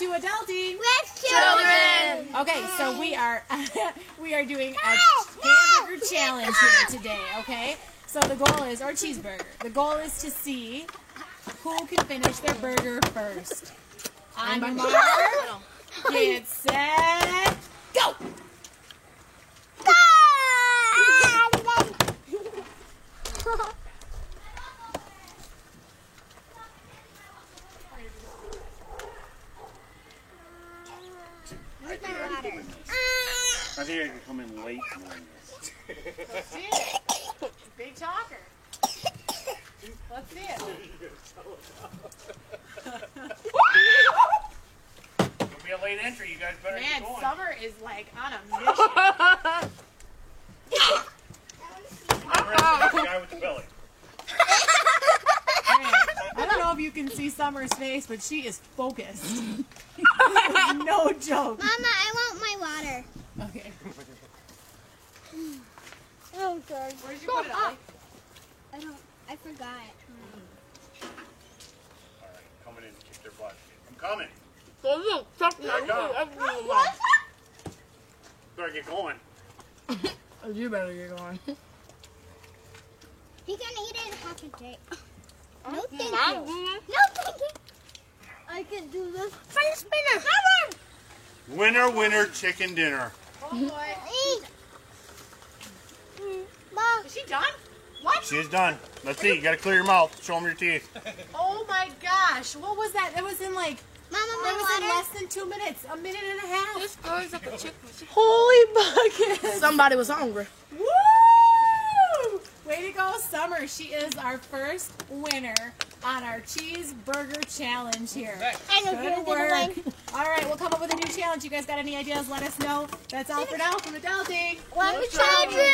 to Adulting with Children. Okay, so we are doing a hamburger challenge here today, okay? So the goal is, or cheeseburger, the goal is to see who can finish their burger first. On your mark, get set, go! I think I can come in late doing this. Let's see it. Big talker. Let's see it. It'll be a late entry. You guys better get Man, going. Summer is like on a mission. The guy with the belly. Man, I don't know if you can see Summer's face, but she is focused. No joke. Mama, I want my water. Okay. Oh, God. Where'd you put it, Ollie? I forgot. Alright, coming in to kick their butt. I'm coming. Better get going. You better get going. He can eat it in half a day. No, thank you. No, thank you. I can do this. Fire spinner. Come on. Winner, winner, chicken dinner. Oh boy. Eat. Mom. Is she done? What? She's done. Let's see. You gotta clear your mouth. Show them your teeth. Oh my gosh. What was that? That was in like, Mama, that was in my less than 2 minutes. A minute and a half. This girl's like a chicken. Holy bucket. Somebody was hungry. Woo! Way to go, Summer. She is our first winner on our cheeseburger challenge here. Good work. All right, we'll come up with a new challenge. You guys got any ideas? Let us know. That's all for now from Adulting. One children.